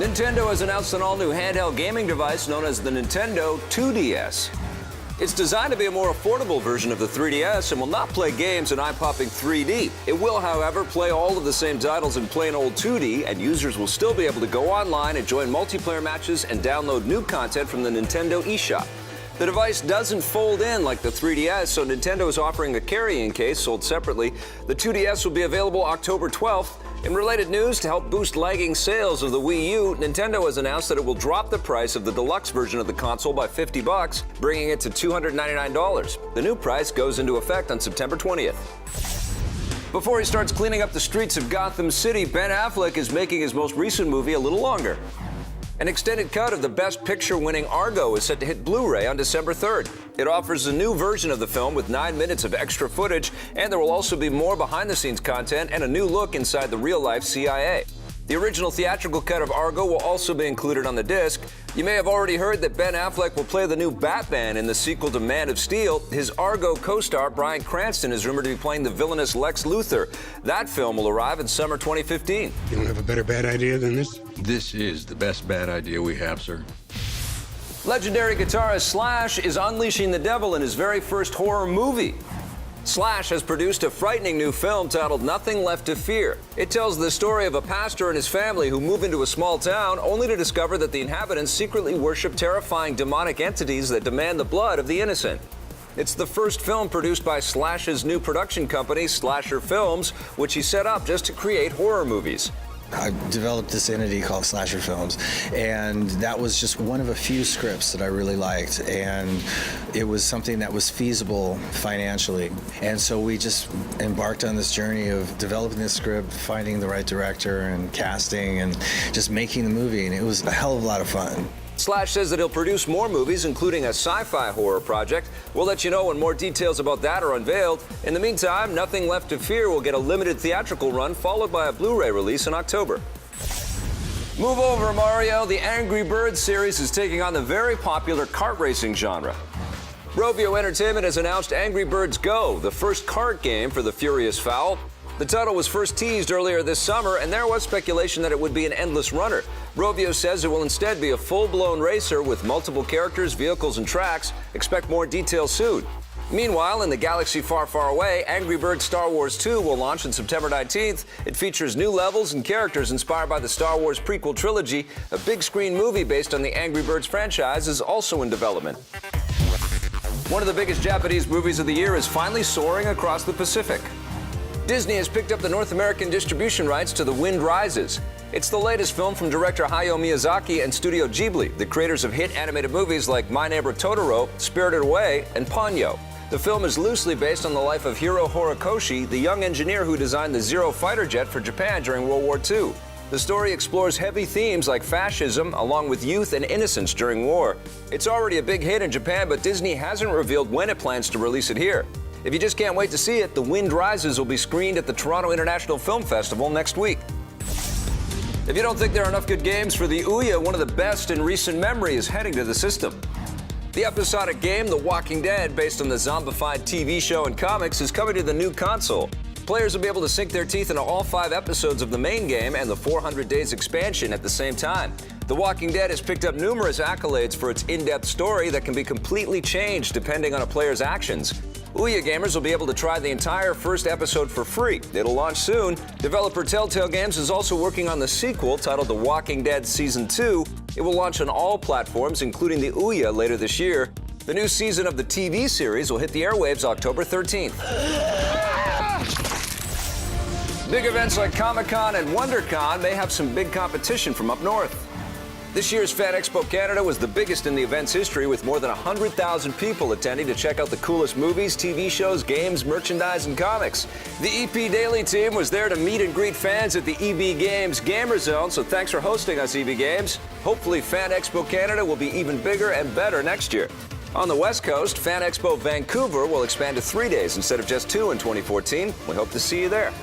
Nintendo has announced an all-new handheld gaming device known as the Nintendo 2DS. It's designed to be a more affordable version of the 3DS and will not play games in eye-popping 3D. It will, however, play all of the same titles in plain old 2D, and users will still be able to go online and join multiplayer matches and download new content from the Nintendo eShop. The device doesn't fold in like the 3DS, so Nintendo is offering a carrying case sold separately. The 2DS will be available October 12th. In related news, to help boost lagging sales of the Wii U, Nintendo has announced that it will drop the price of the deluxe version of the console by $50, bringing it to $299. The new price goes into effect on September 20th. Before he starts cleaning up the streets of Gotham City, Ben Affleck is making his most recent movie a little longer. An extended cut of the Best Picture-winning Argo is set to hit Blu-ray on December 3rd. It offers a new version of the film with 9 minutes of extra footage, and there will also be more behind-the-scenes content and a new look inside the real-life CIA. The original theatrical cut of Argo will also be included on the disc. You may have already heard that Ben Affleck will play the new Batman in the sequel to Man of Steel. His Argo co-star Bryan Cranston is rumored to be playing the villainous Lex Luthor. That film will arrive in summer 2015. You don't have a better bad idea than this? This is the best bad idea we have, sir. Legendary guitarist Slash is unleashing the devil in his very first horror movie. Slash has produced a frightening new film titled Nothing Left to Fear. It tells the story of a pastor and his family who move into a small town only to discover that the inhabitants secretly worship terrifying demonic entities that demand the blood of the innocent. It's the first film produced by Slash's new production company, Slasher Films, which he set up just to create horror movies. I developed this entity called Slasher Films, and that was just one of a few scripts that I really liked, and it was something that was feasible financially. And so we just embarked on this journey of developing this script, finding the right director and casting, and just making the movie, and it was a hell of a lot of fun. Slash says that he'll produce more movies, including a sci-fi horror project. We'll let you know when more details about that are unveiled. In the meantime, Nothing Left to Fear will get a limited theatrical run, followed by a Blu-ray release in October. Move over, Mario. The Angry Birds series is taking on the very popular kart racing genre. Rovio Entertainment has announced Angry Birds Go, the first kart game for the Furious Fowl. The title was first teased earlier this summer, and there was speculation that it would be an endless runner. Rovio says it will instead be a full-blown racer with multiple characters, vehicles, and tracks. Expect more details soon. Meanwhile, in the galaxy far, far away, Angry Birds Star Wars 2 will launch on September 19th. It features new levels and characters inspired by the Star Wars prequel trilogy. A big-screen movie based on the Angry Birds franchise is also in development. One of the biggest Japanese movies of the year is finally soaring across the Pacific. Disney has picked up the North American distribution rights to The Wind Rises. It's the latest film from director Hayao Miyazaki and Studio Ghibli, the creators of hit animated movies like My Neighbor Totoro, Spirited Away, and Ponyo. The film is loosely based on the life of Hiro Horikoshi, the young engineer who designed the Zero fighter jet for Japan during World War II. The story explores heavy themes like fascism, along with youth and innocence during war. It's already a big hit in Japan, but Disney hasn't revealed when it plans to release it here. If you just can't wait to see it, The Wind Rises will be screened at the Toronto International Film Festival next week. If you don't think there are enough good games for the Ouya, one of the best in recent memory is heading to the system. The episodic game, The Walking Dead, based on the zombified TV show and comics, is coming to the new console. Players will be able to sink their teeth into all 5 episodes of the main game and the 400 Days expansion at the same time. The Walking Dead has picked up numerous accolades for its in-depth story that can be completely changed depending on a player's actions. Ouya gamers will be able to try the entire first episode for free. It'll launch soon. Developer Telltale Games is also working on the sequel titled The Walking Dead Season 2. It will launch on all platforms, including the Ouya, later this year. The new season of the TV series will hit the airwaves October 13th. Big events like Comic-Con and WonderCon may have some big competition from up north. This year's Fan Expo Canada was the biggest in the event's history, with more than 100,000 people attending to check out the coolest movies, TV shows, games, merchandise, and comics. The EP Daily team was there to meet and greet fans at the EB Games Gamer Zone, so thanks for hosting us, EB Games. Hopefully, Fan Expo Canada will be even bigger and better next year. On the West Coast, Fan Expo Vancouver will expand to 3 days instead of just 2 in 2014. We hope to see you there.